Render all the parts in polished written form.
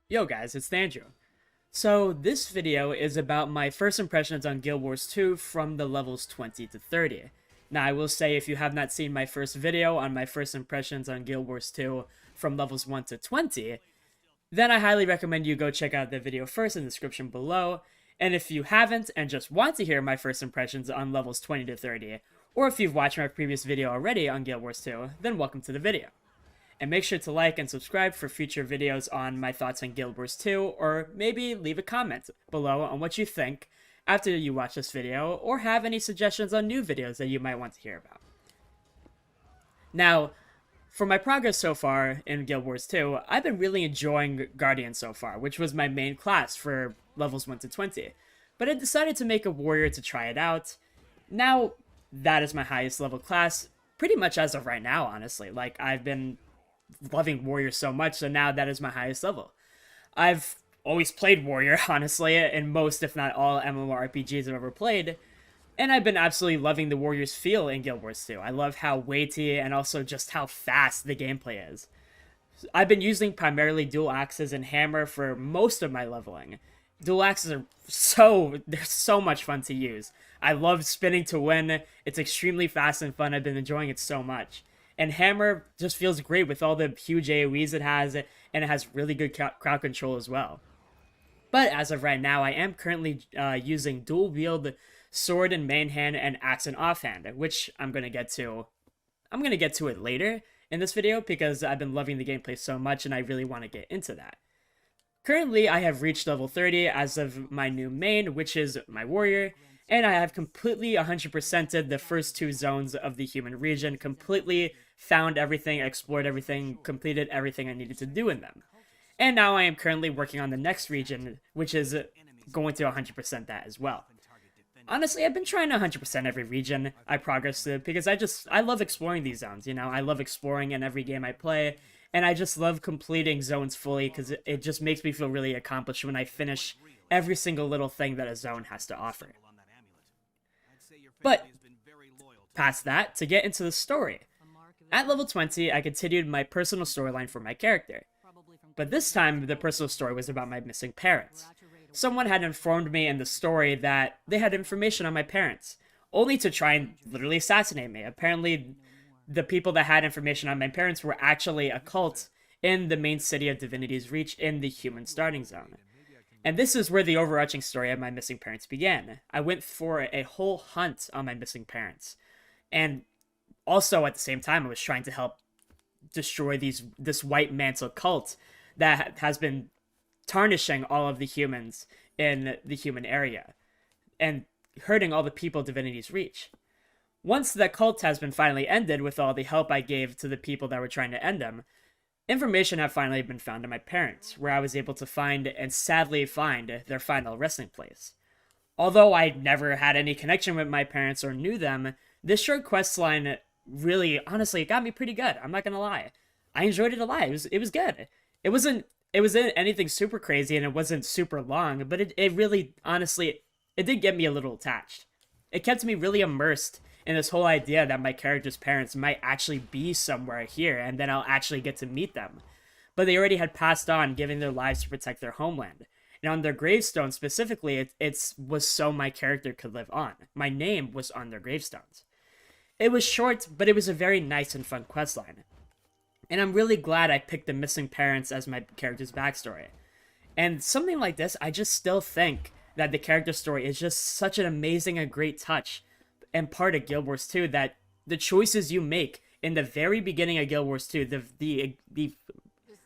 Yo guys, it's Andrew. So this video is about my first impressions on Guild Wars 2 from the levels 20 to 30. Now I will say if you have not seen my first video on my first impressions on Guild Wars 2 from levels 1 to 20, then I highly recommend you go check out the video first in the description below. And if you haven't and just want to hear my first impressions on levels 20 to 30, or if you've watched my previous video already on Guild Wars 2, then welcome to the video. And make sure to like and subscribe for future videos on my thoughts on Guild Wars 2, or maybe leave a comment below on what you think after you watch this video, or have any suggestions on new videos that you might want to hear about. Now, for my progress so far in Guild Wars 2, I've been really enjoying Guardian so far, which was my main class for levels 1 to 20. But I decided to make a warrior to try it out. Now, that is my highest level class, pretty much as of right now, honestly. Like, I've been loving warrior so much, so now that is my highest level. I've always played warrior, honestly, in most, if not all, MMORPGs I've ever played, and I've been absolutely loving the warrior's feel in Guild Wars 2. I love how weighty and also just how fast the gameplay is. I've been using primarily dual axes and hammer for most of my leveling. Dual axes are they're so much fun to use. I love spinning to win. It's extremely fast and fun. I've been enjoying it so much. And hammer just feels great with all the huge AoEs it has, and it has really good crowd control as well. But as of right now, I am currently using dual wield sword in main hand and axe in offhand, which I'm gonna get to. I'm gonna get to it later in this video because I've been loving the gameplay so much and I really want to get into that. Currently, I have reached level 30 as of my new main, which is my warrior, and I have completely 100%ed the first two zones of the human region, completely found everything, explored everything, completed everything I needed to do in them. And now I am currently working on the next region, which is going to 100% that as well. Honestly, I've been trying to 100% every region I progress through because I love exploring these zones, you know? I love exploring in every game I play, and I just love completing zones fully because it just makes me feel really accomplished when I finish every single little thing that a zone has to offer. But past that, to get into the story. At level 20, I continued my personal storyline for my character. But this time, the personal story was about my missing parents. Someone had informed me in the story that they had information on my parents, only to try and literally assassinate me. Apparently, the people that had information on my parents were actually a cult in the main city of Divinity's Reach in the human starting zone. And this is where the overarching story of my missing parents began. I went for a whole hunt on my missing parents. And also at the same time, I was trying to help destroy this white mantle cult that has been tarnishing all of the humans in the human area and hurting all the people of Divinity's Reach. Once that cult has been finally ended with all the help I gave to the people that were trying to end them, information had finally been found on my parents, where I was able to find and sadly find their final resting place. Although I never had any connection with my parents or knew them, this short quest line really, honestly, it got me pretty good. I'm not gonna lie. I enjoyed it a lot. It was good. It wasn't anything super crazy and it wasn't super long, but it really, honestly, it did get me a little attached. It kept me really immersed in this whole idea that my character's parents might actually be somewhere here and then I'll actually get to meet them. But they already had passed on, giving their lives to protect their homeland. And on their gravestone specifically, it was so my character could live on. My name was on their gravestones. It was short, but it was a very nice and fun questline. And I'm really glad I picked the missing parents as my character's backstory. And something like this, I just still think that the character story is just such an amazing and great touch and part of Guild Wars 2 that the choices you make in the very beginning of Guild Wars 2, the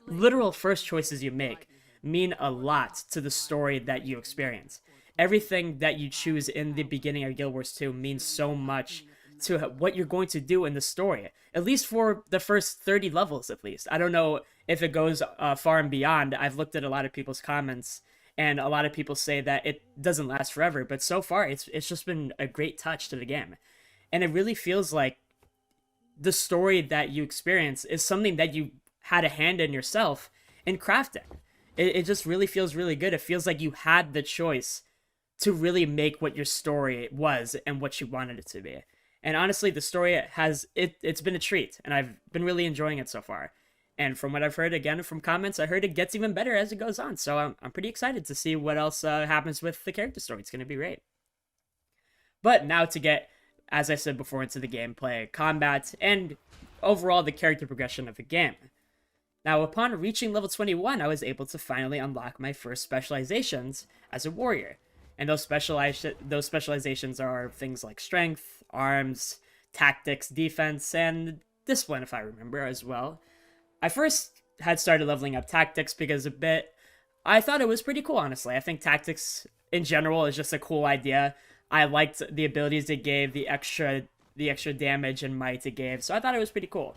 literal first choices you make, mean a lot to the story that you experience. Everything that you choose in the beginning of Guild Wars 2 means so much to what you're going to do in the story, at least for the first 30 levels at least. I don't know if it goes far and beyond. I've looked at a lot of people's comments and a lot of people say that it doesn't last forever, but so far it's just been a great touch to the game. And it really feels like the story that you experience is something that you had a hand in yourself in crafting. It just really feels really good. It feels like you had the choice to really make what your story was and what you wanted it to be. And honestly, the story it's been a treat, and I've been really enjoying it so far. And from what I've heard, again, from comments, I heard it gets even better as it goes on. So I'm pretty excited to see what else happens with the character story. It's going to be great. But now to get, as I said before, into the gameplay, combat, and overall the character progression of the game. Now, upon reaching level 21, I was able to finally unlock my first specializations as a warrior. And those specializations are things like strength, arms, tactics, defense, and discipline, if I remember, as well. I first had started leveling up tactics because I thought it was pretty cool, honestly. I think tactics in general is just a cool idea. I liked the abilities it gave, the extra damage and might it gave, so I thought it was pretty cool.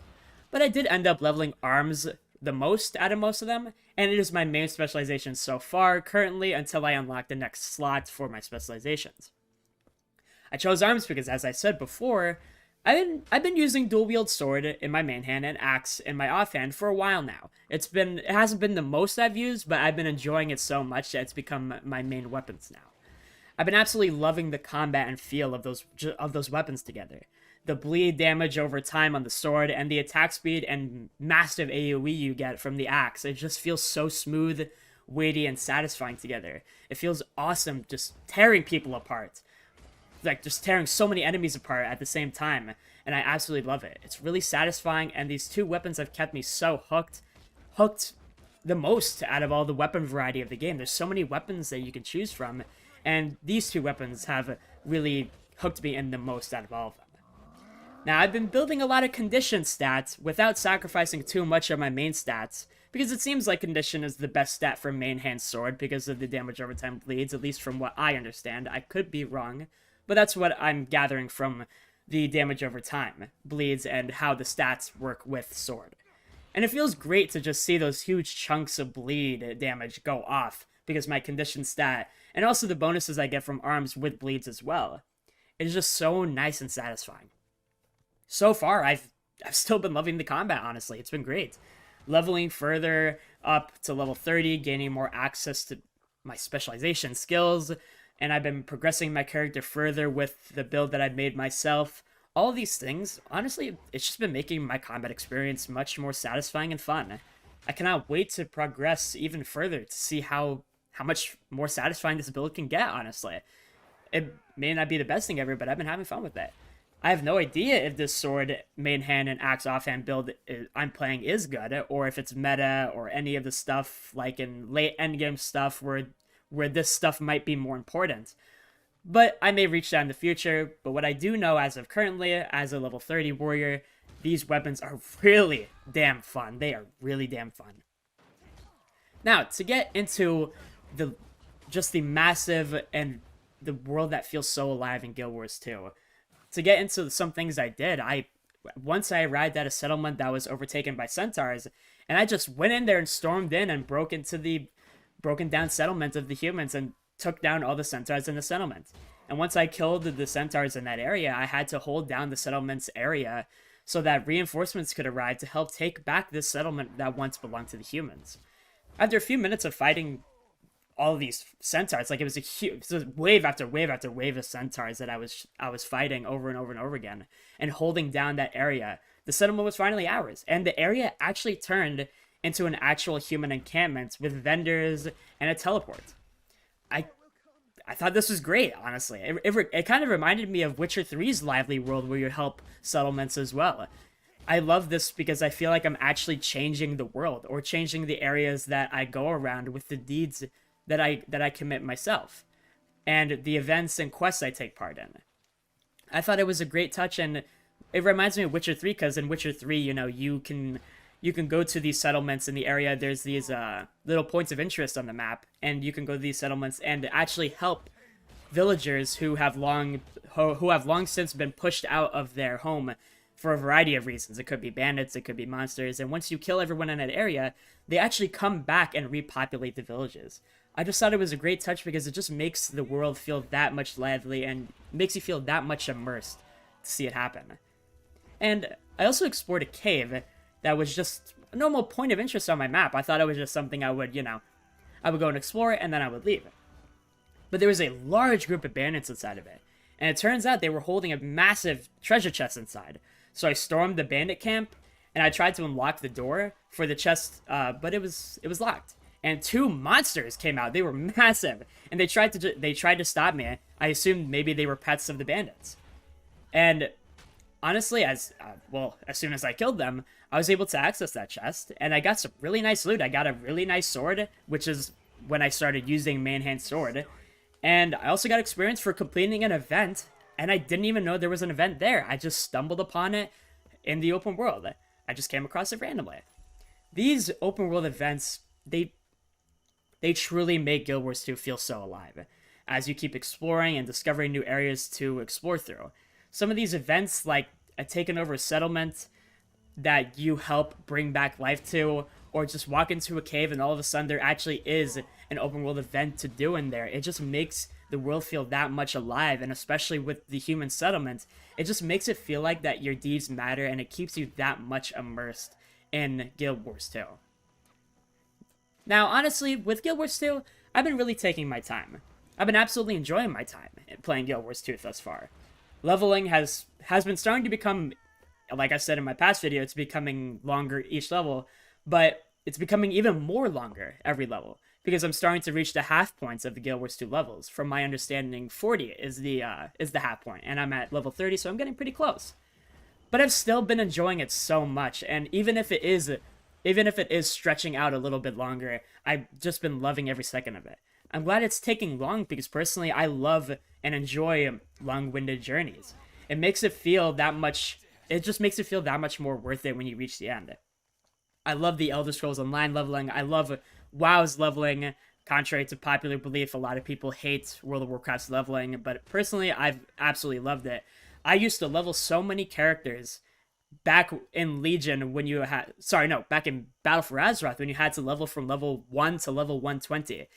But I did end up leveling arms the most out of most of them, and it is my main specialization so far, currently, until I unlock the next slot for my specializations. I chose arms because, as I said before, I've been using dual wield sword in my main hand and axe in my offhand for a while now. It hasn't been the most I've used, but I've been enjoying it so much that it's become my main weapons now. I've been absolutely loving the combat and feel of those weapons together. The bleed damage over time on the sword, and the attack speed and massive AoE you get from the axe. It just feels so smooth, weighty, and satisfying together. It feels awesome just tearing people apart. Like, just tearing so many enemies apart at the same time, and I absolutely love it. It's really satisfying, and these two weapons have kept me so hooked the most out of all the weapon variety of the game. There's so many weapons that you can choose from, and these two weapons have really hooked me in the most out of all of them. Now, I've been building a lot of condition stats without sacrificing too much of my main stats, because it seems like condition is the best stat for main hand sword because of the damage over time bleeds, at least from what I understand. I could be wrong, but that's what I'm gathering from the damage over time bleeds and how the stats work with sword. And it feels great to just see those huge chunks of bleed damage go off because my condition stat, and also the bonuses I get from arms with bleeds as well. It is just so nice and satisfying. So far, I've still been loving the combat, honestly. It's been great. Leveling further up to level 30, gaining more access to my specialization skills, and I've been progressing my character further with the build that I've made myself. All these things, honestly, it's just been making my combat experience much more satisfying and fun. I cannot wait to progress even further to see how much more satisfying this build can get, honestly. It may not be the best thing ever, but I've been having fun with it. I have no idea if this sword, main hand, and axe offhand build I'm playing is good, or if it's meta, or any of the stuff, like in late endgame stuff, where this stuff might be more important. But I may reach that in the future, but what I do know as of currently, as a level 30 warrior, these weapons are really damn fun. They are really damn fun. Now, to get into the massive and the world that feels so alive in Guild Wars 2, to get into some things I did, once I arrived at a settlement that was overtaken by centaurs, and I just went in there and stormed in and broke into the broken down settlement of the humans and took down all the centaurs in the settlement. And once I killed the centaurs in that area, I had to hold down the settlement's area so that reinforcements could arrive to help take back this settlement that once belonged to the humans. After a few minutes of fighting all of these centaurs, like it was wave after wave after wave of centaurs that I was fighting over and over and over again and holding down that area, the settlement was finally ours, and the area actually turned into an actual human encampment with vendors and a teleport. I thought this was great, honestly. It kind of reminded me of Witcher 3's lively world where you help settlements as well. I love this because I feel like I'm actually changing the world, or changing the areas that I go around with the deeds that I commit myself, and the events and quests I take part in. I thought it was a great touch, and it reminds me of Witcher 3 because in Witcher 3, you can go to these settlements in the area. There's these little points of interest on the map, and you can go to these settlements and actually help villagers who have long since been pushed out of their home for a variety of reasons. It could be bandits, it could be monsters, and once you kill everyone in that area, they actually come back and repopulate the villages. I just thought it was a great touch because it just makes the world feel that much lively and makes you feel that much immersed to see it happen. And I also explored a cave that was just a normal point of interest on my map. I thought it was just something I would go and explore, and then I would leave. But there was a large group of bandits inside of it, and it turns out they were holding a massive treasure chest inside. So I stormed the bandit camp, and I tried to unlock the door for the chest, but it was locked. And two monsters came out. They were massive, and they tried to stop me. I assumed maybe they were pets of the bandits. And honestly, as soon as I killed them, I was able to access that chest, and I got some really nice loot. I got a really nice sword, which is when I started using man-hand sword, and I also got experience for completing an event, and I didn't even know there was an event there. I just stumbled upon it in the open world. I just came across it randomly. These open world events, they truly make Guild Wars 2 feel so alive, as you keep exploring and discovering new areas to explore through. Some of these events, like a taken over settlement that you help bring back life to, or just walk into a cave and all of a sudden there actually is an open world event to do in there. It just makes the world feel that much alive, and especially with the human settlement, it just makes it feel like that your deeds matter, and it keeps you that much immersed in Guild Wars 2. Now, honestly, with Guild Wars 2, I've been really taking my time. I've been absolutely enjoying my time playing Guild Wars 2 thus far. Leveling has been starting to become, like I said in my past video, it's becoming longer each level, but it's becoming even more longer every level, because I'm starting to reach the half points of the Guild Wars 2 levels. From my understanding, 40 is the half point, and I'm at level 30, so I'm getting pretty close. But I've still been enjoying it so much, and even if it is stretching out a little bit longer, I've just been loving every second of it. I'm glad it's taking long, because personally I love and enjoy long-winded journeys. It makes it feel that much, it just makes it feel that much more worth it when you reach the end. I love the Elder Scrolls Online leveling. I love WoW's leveling. Contrary to popular belief, a lot of people hate World of Warcraft's leveling, but personally I've absolutely loved it. I used to level so many characters back in Legion when you had, back in Battle for Azeroth when you had to level from level 1 to level 120.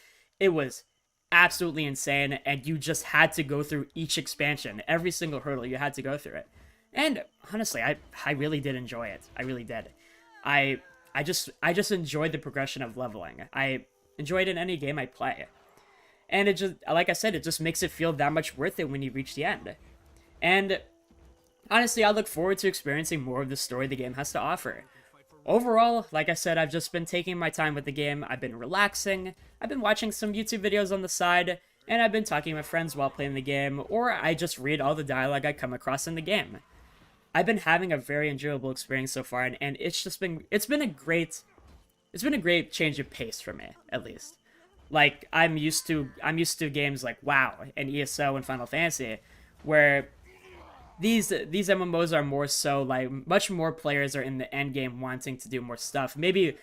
It was absolutely insane, and you just had to go through each expansion. Every single hurdle, you had to go through it. And honestly, I really did enjoy it. I really did. I just enjoyed the progression of leveling. I enjoyed it in any game I play. And it just, like I said, it just makes it feel that much worth it when you reach the end. And honestly, I look forward to experiencing more of the story the game has to offer. Overall, like I said, I've just been taking my time with the game. I've been relaxing, I've been watching some YouTube videos on the side, and I've been talking to my friends while playing the game, or I just read all the dialogue I come across in the game. I've been having a very enjoyable experience so far, and it's been a great change of pace for me, at least. Like, I'm used to games like WoW and ESO and Final Fantasy, where these MMOs are more so like much more players are in the end game wanting to do more stuff. Maybe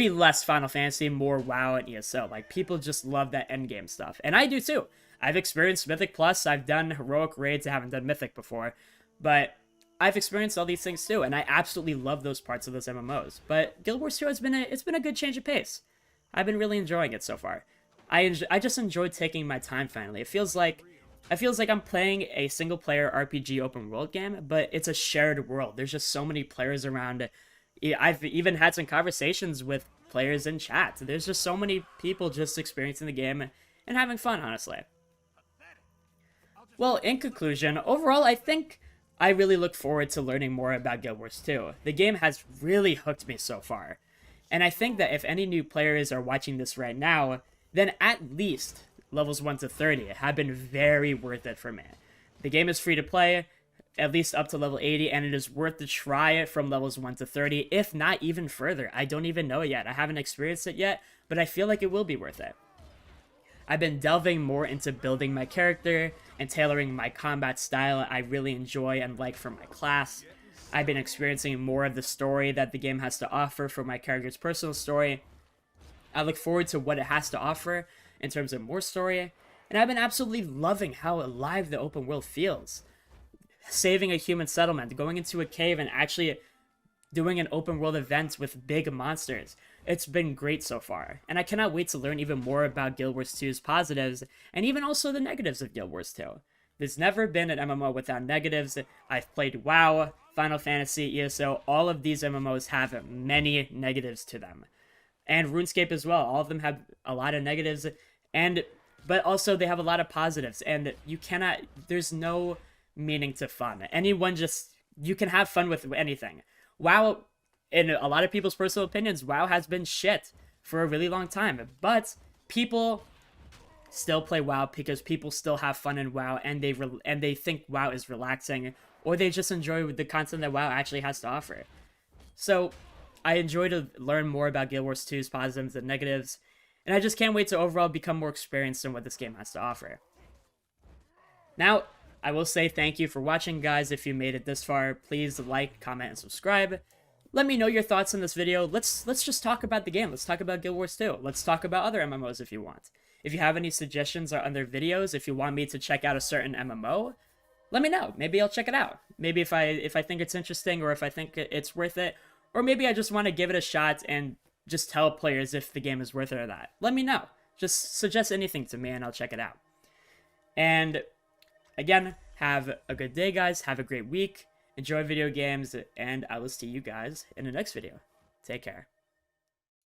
less Final Fantasy, more WoW and ESO. Like, people just love that end game stuff, and I do too. I've experienced Mythic Plus. I've done heroic raids. I haven't done Mythic before, but I've experienced all these things too, and I absolutely love those parts of those MMOs. But Guild Wars 2 has been a good change of pace. I've been really enjoying it so far. I just enjoyed taking my time finally. It feels like I'm playing a single-player RPG open-world game, but it's a shared world. There's just so many players around. I've even had some conversations with players in chat. There's just so many people just experiencing the game and having fun, honestly. Well, in conclusion, overall, I think I really look forward to learning more about Guild Wars 2. The game has really hooked me so far. And I think that if any new players are watching this right now, then at least levels 1 to 30 have been very worth it for me. The game is free to play, at least up to level 80, and it is worth to try it from levels 1 to 30, if not even further. I don't even know yet. I haven't experienced it yet, but I feel like it will be worth it. I've been delving more into building my character and tailoring my combat style I really enjoy and like for my class. I've been experiencing more of the story that the game has to offer for my character's personal story. I look forward to what it has to offer in terms of more story, and I've been absolutely loving how alive the open world feels. Saving a human settlement, going into a cave and actually doing an open world event with big monsters. It's been great so far, and I cannot wait to learn even more about Guild Wars 2's positives, and even also the negatives of Guild Wars 2. There's never been an MMO without negatives. I've played WoW, Final Fantasy, ESO, all of these MMOs have many negatives to them. And RuneScape as well, all of them have a lot of negatives, but also they have a lot of positives, and there's no meaning to fun. You can have fun with anything. WoW in a lot of people's personal opinions, WoW has been shit for a really long time. But people still play WoW because people still have fun in WoW, and they think WoW is relaxing, or they just enjoy the content that WoW actually has to offer. So I enjoy to learn more about Guild Wars 2's positives and negatives, and I just can't wait to overall become more experienced in what this game has to offer. Now, I will say thank you for watching, guys. If you made it this far, please like, comment, and subscribe. Let me know your thoughts on this video. Let's just talk about the game. Let's talk about Guild Wars 2. Let's talk about other MMOs if you want. If you have any suggestions or other videos, if you want me to check out a certain MMO, let me know. Maybe I'll check it out. Maybe if I think it's interesting, or if I think it's worth it, or maybe I just want to give it a shot and just tell players if the game is worth it or not. Let me know. Just suggest anything to me and I'll check it out. And again, have a good day, guys. Have a great week. Enjoy video games, and I will see you guys in the next video. Take care.